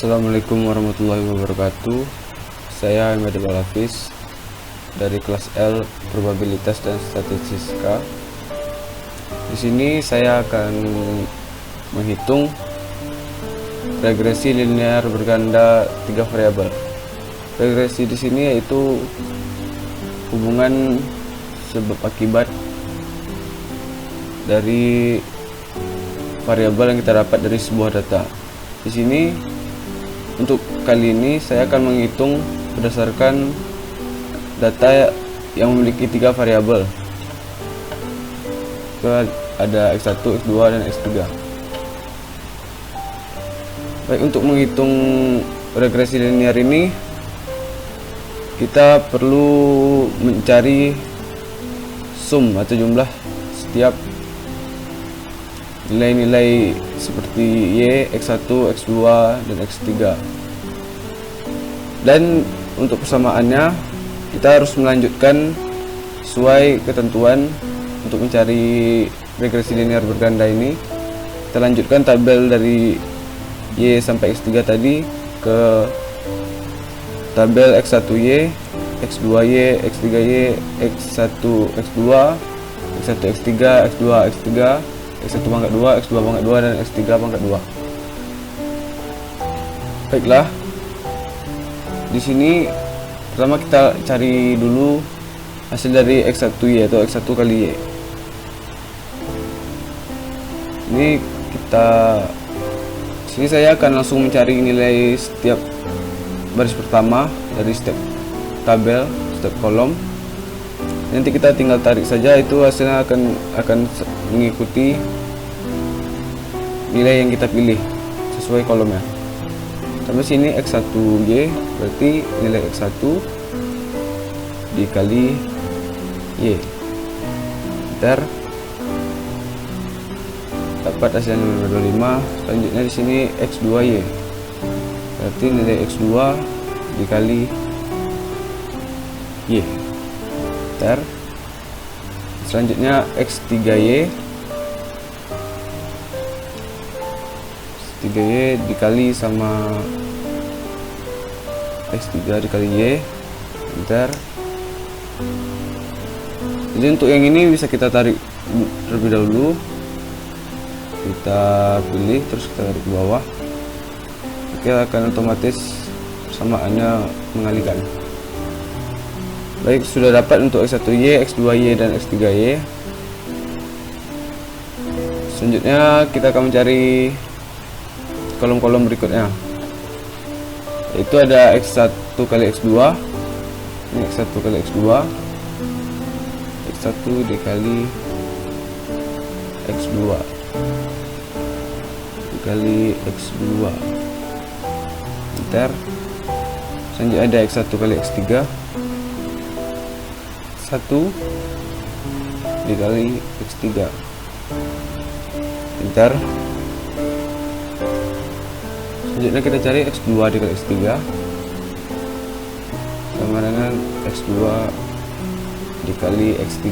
Assalamualaikum warahmatullahi wabarakatuh. Saya Ahmad Hafiz dari kelas L Probabilitas dan Statistika. Di sini saya akan menghitung regresi linear berganda 3 variabel. Regresi di sini yaitu hubungan sebab akibat dari variabel yang kita dapat dari sebuah data. Di sini untuk kali ini saya akan menghitung berdasarkan data yang memiliki 3 variabel. Ada X1, X2 dan X3. Baik, untuk menghitung regresi linear ini kita perlu mencari sum atau jumlah setiap nilai-nilai seperti Y, X1, X2, dan X3. Dan untuk persamaannya kita harus melanjutkan sesuai ketentuan. Untuk mencari regresi linear berganda ini kita lanjutkan tabel dari Y sampai X3 tadi ke tabel X1Y, X2Y, X3Y, X1, X2, X1, X3, X2, X3, X1 pangkat 2, X2 pangkat 2, dan X3 pangkat 2. Baiklah, di sini pertama kita cari dulu hasil dari X1Y atau X1 kali Y. Ini sini saya akan langsung mencari nilai setiap baris pertama dari setiap tabel, setiap kolom. Nanti kita tinggal tarik saja, itu hasilnya akan mengikuti nilai yang kita pilih sesuai kolomnya. Sampai sini X1Y berarti nilai X1 dikali Y. Ntar dapat hasilnya 25. Selanjutnya di sini X2Y berarti nilai X2 dikali Y. Selanjutnya X3Y dikali sama X3 dikali Y. Jadi untuk yang ini bisa kita tarik terlebih dahulu, kita pilih terus kita tarik ke bawah. Oke, akan otomatis persamaannya mengalihkan. Baik, sudah dapat untuk X1Y, X2Y, dan X3Y. Selanjutnya kita akan mencari kolom-kolom berikutnya, yaitu ada X1 kali X2. Ini X1 kali X2, X1 dikali X2 dikali X2. Selanjutnya ada X1 kali X3, 1 dikali X3. Selanjutnya kita cari X2 dikali X3 sama dengan X2 dikali X3.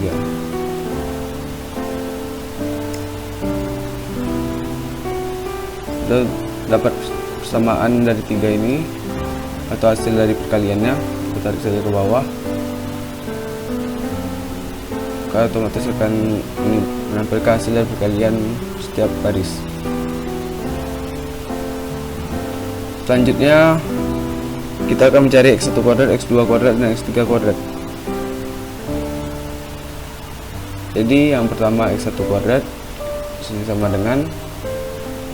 Kita dapat persamaan dari 3 ini atau hasil dari perkaliannya. Kita tarik saja ke bawah, maka otomatis akan menampilkan hasil dari perkalian setiap baris. Selanjutnya kita akan mencari X1 kuadrat, X2 kuadrat, dan X3 kuadrat. Jadi yang pertama X1 kuadrat sini sama dengan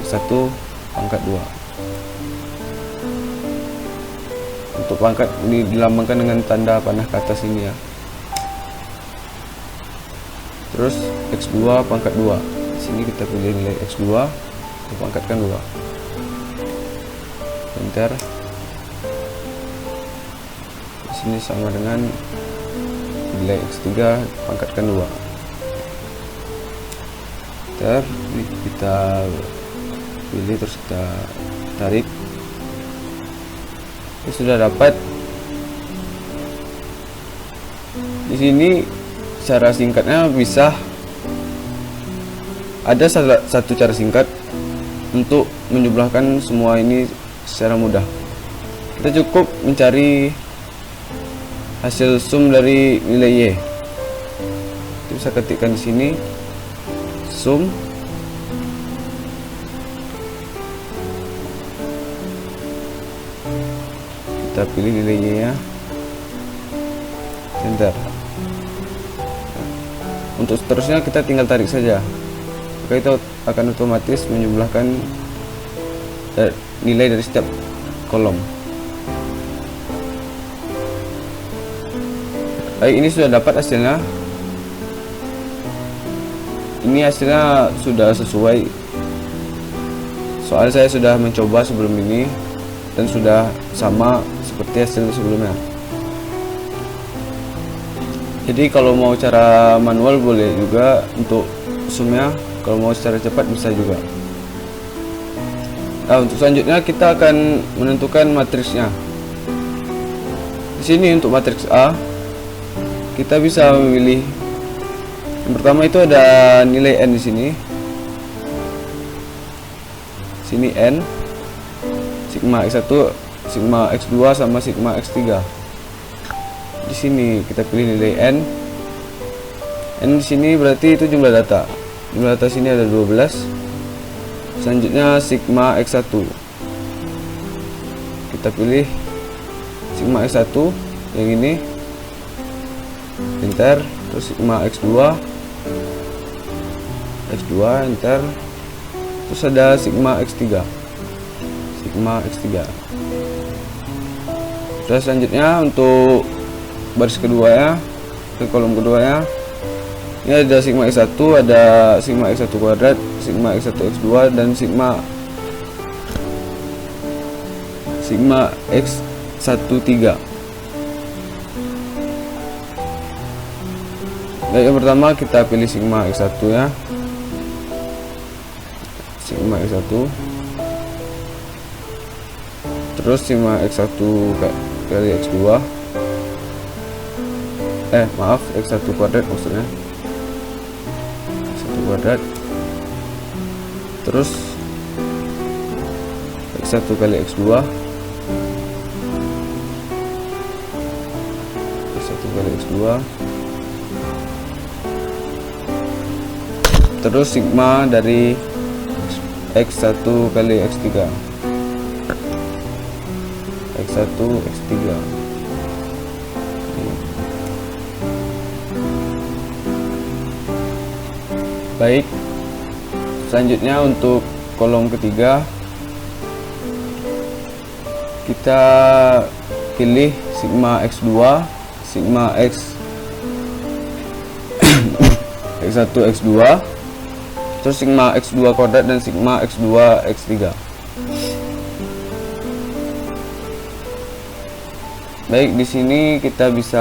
X1 pangkat 2. Untuk pangkat ini dilambangkan dengan tanda panah ke atas ini ya. Terus X2 pangkat 2. Sini kita pilih nilai X2, kita pangkatkan 2. Di sini sama dengan nilai X3 pangkatkan 2. Ini kita pilih terus kita tarik. Ini sudah dapat. Di sini cara singkatnya bisa ada satu cara singkat untuk menjumlahkan semua ini secara mudah. Kita cukup mencari hasil sum dari nilai Y. Kita bisa ketikkan di sini sum kita pilih nilai Y nya, enter. Untuk seterusnya kita tinggal tarik saja, maka itu akan otomatis menjumlahkan nilai dari setiap kolom. Baik, ini sudah dapat hasilnya. Ini hasilnya sudah sesuai, soalnya saya sudah mencoba sebelum ini dan sudah sama seperti hasil sebelumnya. Jadi kalau mau cara manual boleh juga untuk sumnya, kalau mau secara cepat bisa juga. Nah, untuk selanjutnya kita akan menentukan matriksnya. Di sini untuk matriks A kita bisa memilih. Yang pertama itu ada nilai n di sini. Sini n, sigma x1, sigma x2 sama sigma x3. Di sini kita pilih nilai n. N di sini berarti itu jumlah data. Jumlah data sini ada 12. Selanjutnya sigma x1. Kita pilih sigma x1 yang ini. Enter. Terus sigma x2. X2 enter. Terus ada sigma x3. Sigma x3. Terus selanjutnya untuk baris kedua ya, ke kolom kedua ya, ini ada sigma x1, ada sigma x1 kuadrat, sigma x1 x2 dan sigma x13. Nah, yang pertama kita pilih sigma x1 ya, sigma x1, terus sigma x1 kali x2, maaf, x1 kuadrat maksudnya, x1 kuadrat, terus x1 kali x2, x1 kali x2, terus sigma dari x1 kali x3, x1 x3. Baik, selanjutnya untuk kolom ketiga kita pilih sigma x2, sigma x1 x2, terus sigma x2 kuadrat dan sigma x2 x3. Baik, di sini kita bisa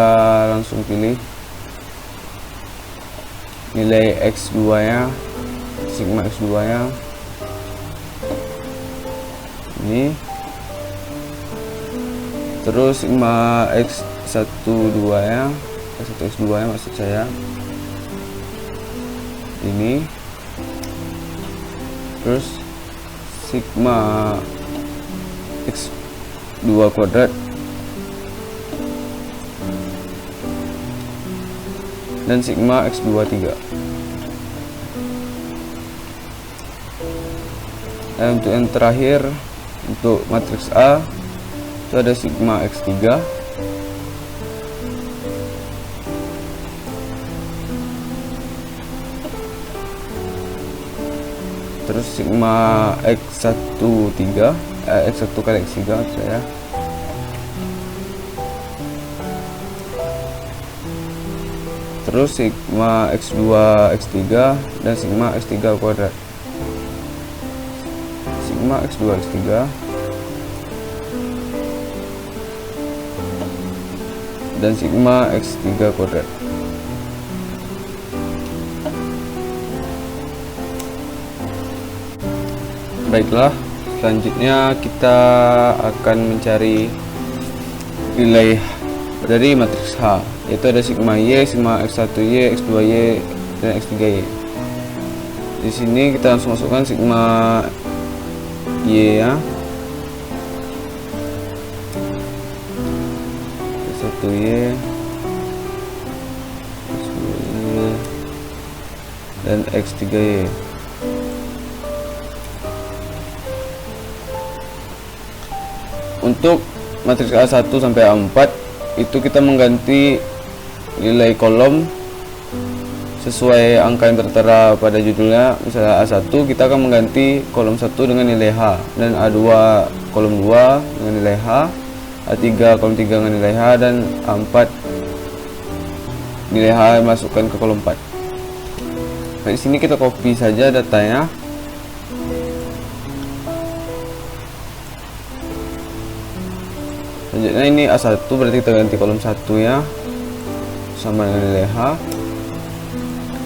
langsung pilih nilai x2 nya, sigma x2 nya ini, terus sigma x12 nya, x1 x2 nya maksud saya ini, terus sigma x2 kuadrat dan sigma x23. Dan untuk yang terakhir, untuk matriks A itu ada sigma x3, terus sigma x13, x1 kali x3 saya, terus sigma x2 x3 dan sigma x3 kuadrat, sigma x2 x3 dan sigma x3 kuadrat. Baiklah, selanjutnya kita akan mencari nilai dari matriks H, yaitu ada sigma Y, sigma x1Y, x2Y dan x3Y. Di sini kita langsung masukkan sigma Y ya. 1Y dan X3Y. Untuk matriks A1 sampai A4 itu kita mengganti nilai kolom sesuai angka yang tertera pada judulnya. Misalnya A1 kita akan mengganti kolom 1 dengan nilai H, dan A2 kolom 2 dengan nilai H, A3 kolom 3 dengan nilai H, dan A4 nilai H masukkan ke kolom 4. Nah, di sini kita copy saja datanya. Selanjutnya ini A1 berarti kita ganti kolom 1 ya, sama dengan nilai H.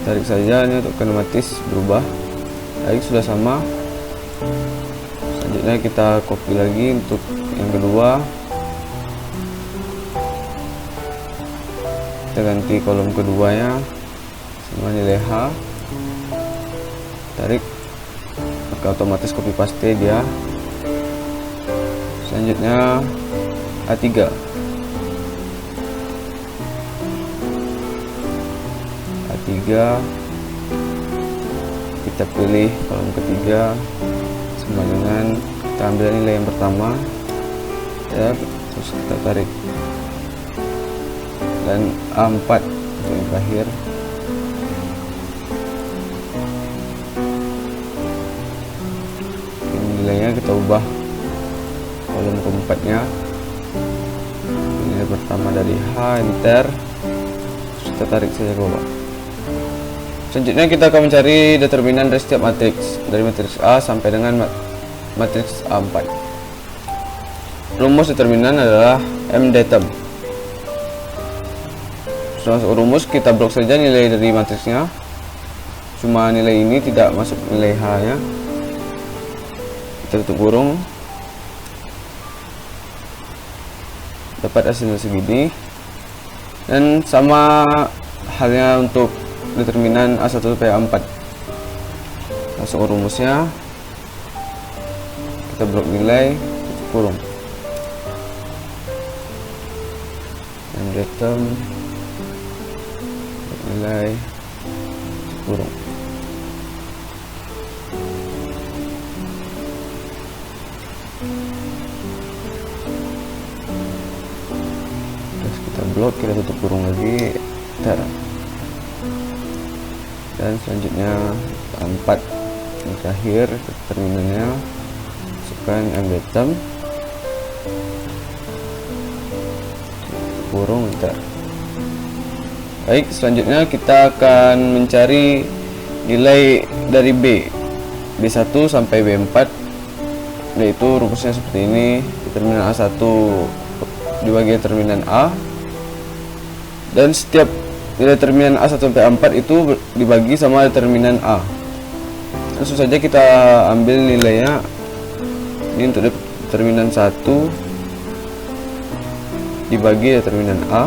Tarik saja, ini untuk otomatis berubah. Baik, sudah sama. Selanjutnya kita copy lagi untuk yang kedua. Kita ganti kolom keduanya sama nilai H. Tarik, maka otomatis copy paste dia. Selanjutnya A3. Kita pilih kolom ketiga sama dengan kita ambil nilai yang pertama ya, terus kita tarik, dan A4 untuk yang terakhir. Ini nilainya kita ubah kolom keempatnya, nilai pertama dari H, enter, terus kita tarik saja ke bawah. Selanjutnya kita akan mencari determinan dari setiap matriks, dari matriks A sampai dengan matriks A4. Rumus determinan adalah mDeterm. Setelah masuk rumus, kita blok saja nilai dari matriksnya. Cuma nilai ini tidak masuk nilai H nya. Kita tutup kurung. Dapat hasilnya segini. Dan sama halnya untuk determinan A1 sampai A4. Masuk rumusnya, kita blok nilai, tutup kurung, dan mDeterm, blok nilai, tutup kurung. Terus kita blok, kita tutup kurung lagi, dan selanjutnya A4 yang terakhir determinannya, masukkan mDeterm, kurung, enter. Baik, selanjutnya kita akan mencari nilai dari B1 sampai B4, yaitu rumusnya seperti ini. Determinan A1 dibagi determinan A, dan setiap nilai determinan A1 sampai A4 itu dibagi sama determinan A. Langsung saja kita ambil nilainya. Ini untuk determinan 1 dibagi determinan A.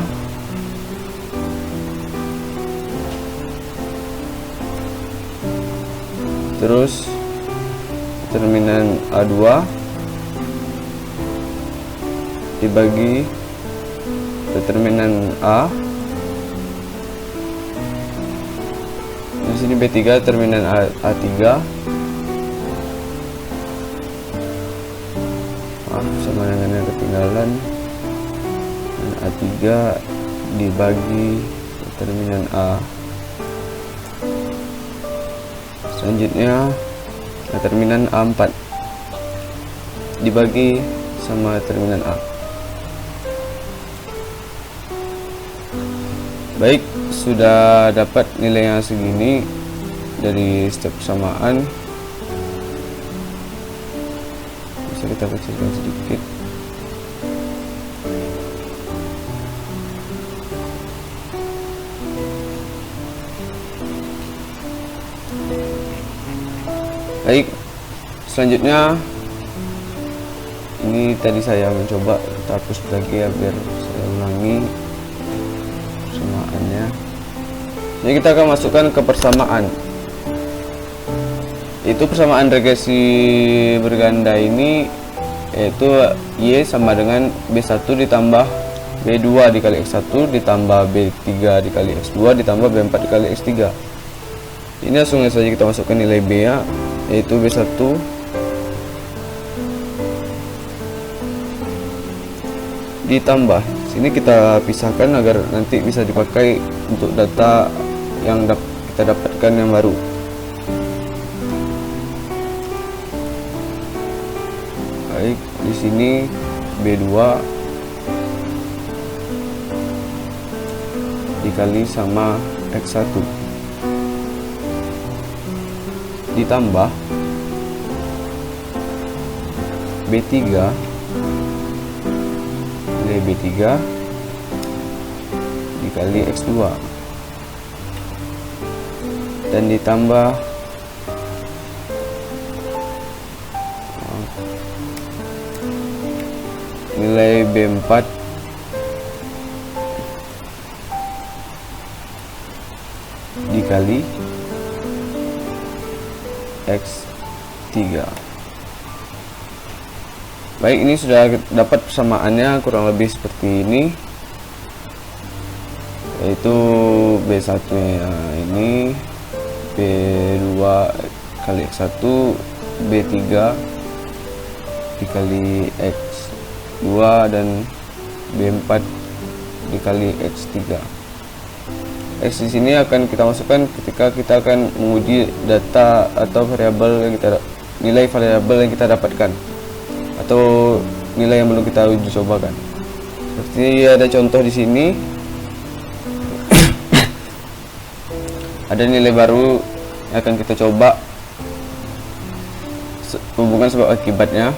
Terus determinan A2 dibagi determinan A. Di sini B3 determinan A3. Maaf, sama dengan yang ketinggalan. Dan A3 dibagi determinan A. Selanjutnya determinan A4 dibagi sama determinan A. Baik, sudah dapat nilainya segini dari setiap persamaan. Bisa kita kecilkan sedikit. Baik, selanjutnya ini tadi saya mencoba, kita hapus lagi ya biar saya ulangi persamaannya. Jadi kita akan masukkan ke persamaan. Itu persamaan regresi berganda ini, yaitu Y sama dengan B1 ditambah B2 dikali X1 ditambah B3 dikali X2 ditambah B4 dikali X3. Ini langsung saja kita masukkan nilai B nya, yaitu B1 ditambah, sini kita pisahkan agar nanti bisa dipakai untuk data yang kita dapatkan yang baru. Baik, di sini B2 dikali sama X1 ditambah B3 nilai B3 dikali X2 dan ditambah nilai B4 dikali X3. Baik, ini sudah dapat persamaannya kurang lebih seperti ini, yaitu B1 nya ini B2 kali X1 B3 dikali X2 dan B4 dikali X3. X di sini akan kita masukkan ketika kita akan menguji data atau variabel yang nilai variabel yang kita dapatkan atau nilai yang belum kita uji cobakan. Seperti ada contoh di sini. Ada nilai baru yang akan kita coba, hubungan sebab akibatnya.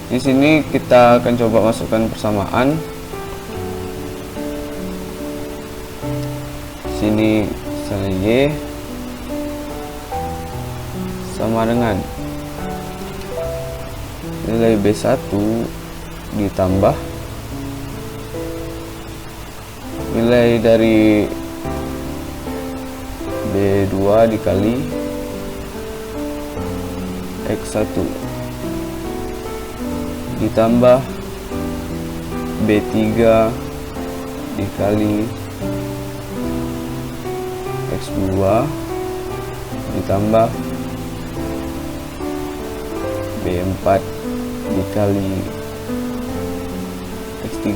Di sini kita akan coba masukkan persamaan. Sini misalnya Y sama dengan nilai B1 ditambah nilai dari B2 dikali X1 ditambah B3 dikali X2 ditambah B4 dikali X3.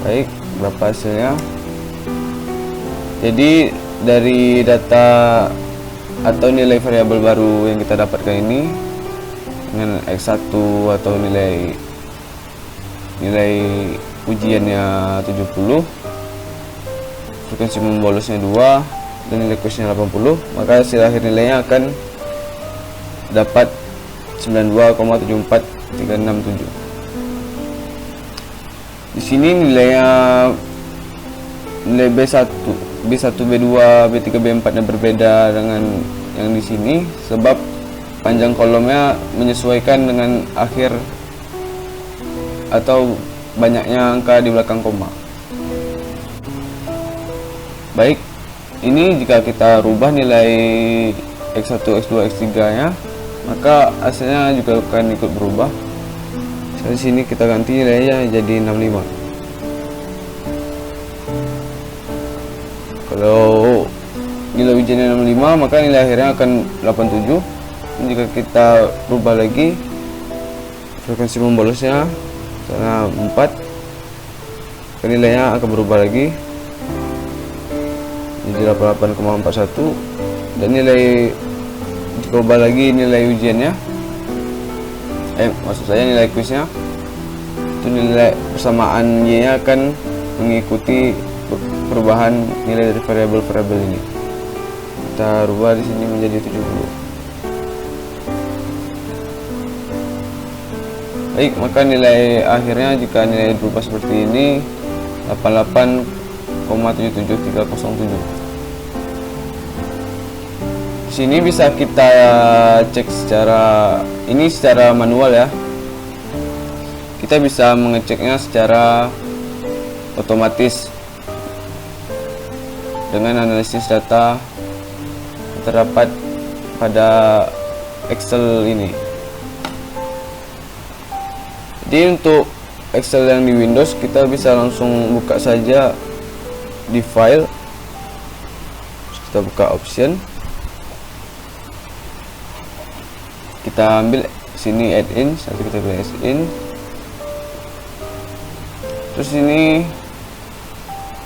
Baik, berapa hasilnya? Jadi dari data atau nilai variabel baru yang kita dapatkan ini dengan X1 atau nilai ujiannya 70, frekuensi membolosnya 2 dan nilai kuisnya 80, maka hasil akhir nilainya akan dapat 92,74367. Di sini nilainya nilai B1, B2, B3, B4 nya berbeda dengan yang di sini sebab panjang kolomnya menyesuaikan dengan akhir atau banyaknya angka di belakang koma. Baik, ini jika kita rubah nilai X1, X2, X3 nya, maka hasilnya juga akan ikut berubah. Di sini kita ganti nilainya jadi 65. Kalau nilai ujiannya 65, maka nilai akhirnya akan 87. Dan jika kita rubah lagi frekuensi membolosnya karena 4, nilainya akan berubah lagi jadi 88,41. Dan nilai dicoba lagi nilai ujiannya, maksud saya nilai kuisnya, itu nilai persamaan Y nya akan mengikuti perubahan nilai dari variabel-variabel ini. Kita rubah di sini menjadi 70. Baik, maka nilai akhirnya jika nilai berubah seperti ini 88,77307. Di sini bisa kita cek secara manual ya. Kita bisa mengeceknya secara otomatis dengan analisis data yang terdapat pada Excel ini. Jadi untuk Excel yang di Windows kita bisa langsung buka saja di file. Terus kita buka option, kita ambil sini add-in, nanti kita pilih add-in. Terus ini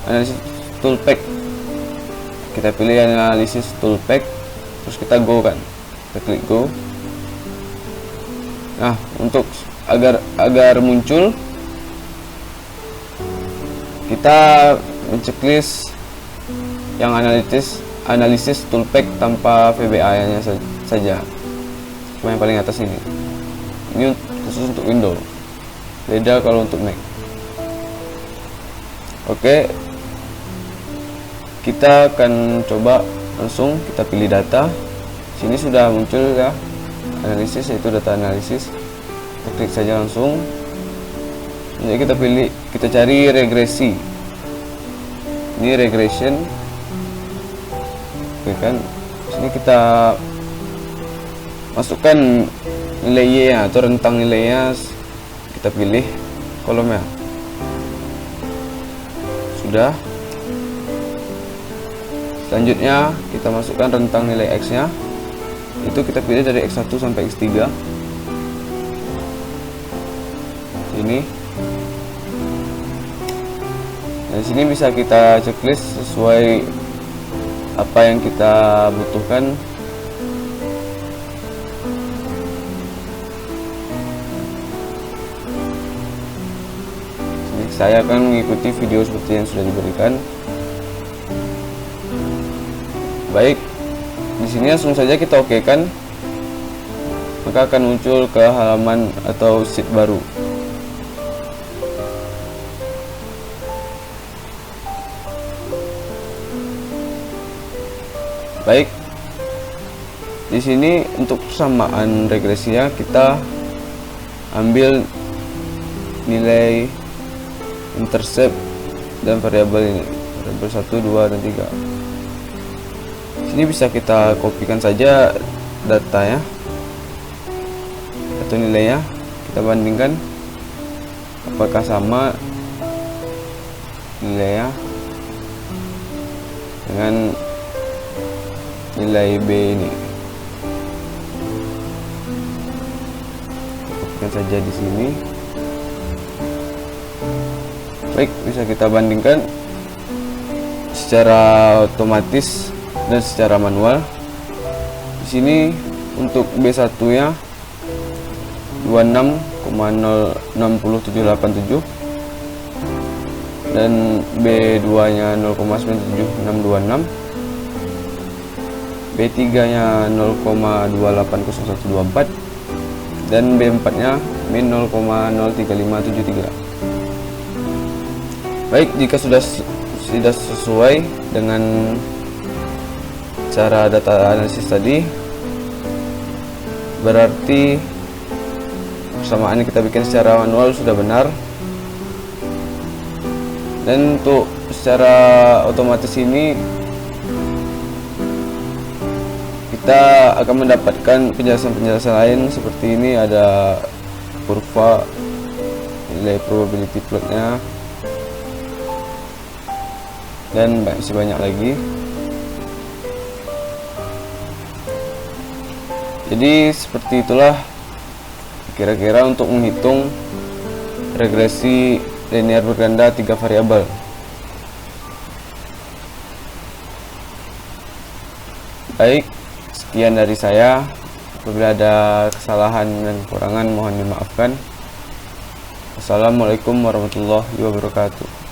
analisis toolpack, kita pilih analisis toolpack, terus kita go kan, kita klik go. Nah, untuk agar muncul, kita menceklis yang analisis toolpack tanpa VBA nya saja, cuma yang paling atas ini khusus untuk Windows, beda kalau untuk Mac. Oke, kita akan coba langsung kita pilih data. Sini sudah muncul ya analisis, yaitu data analisis. Kita klik saja langsung. Jadi kita pilih, kita cari regresi. Ini regression. Oke kan, sini kita masukkan nilai Y nya atau rentang nilainya, kita pilih kolomnya. Sudah. Selanjutnya kita masukkan rentang nilai X nya, itu kita pilih dari X1 sampai X3 ini. Dan sini bisa kita checklist sesuai apa yang kita butuhkan. Sini saya akan mengikuti video seperti yang sudah diberikan. Baik, di sini langsung saja kita oke kan, maka akan muncul ke halaman atau sheet baru. Baik, di sini untuk persamaan regresinya kita ambil nilai intercept dan variabel ini, variabel 1, 2, dan 3. Ini bisa kita kopikan saja datanya atau nilainya, kita bandingkan apakah sama nilainya dengan nilai B ini. Kopikan saja di sini. Baik, bisa kita bandingkan secara otomatis dan secara manual. Di sini untuk B1-nya 26,06787 dan B2-nya 0,97626, B3-nya 0,280124 dan B4-nya min 0,03573. Baik, jika sudah sesuai dengan cara data analisis tadi, berarti persamaan yang kita bikin secara manual sudah benar. Dan untuk secara otomatis ini kita akan mendapatkan penjelasan-penjelasan lain seperti ini, ada kurva, nilai probability plotnya, dan masih banyak lagi. Jadi seperti itulah kira-kira untuk menghitung regresi linear berganda 3 variabel. Baik, sekian dari saya. Apabila ada kesalahan dan kekurangan mohon dimaafkan. Wassalamualaikum warahmatullahi wabarakatuh.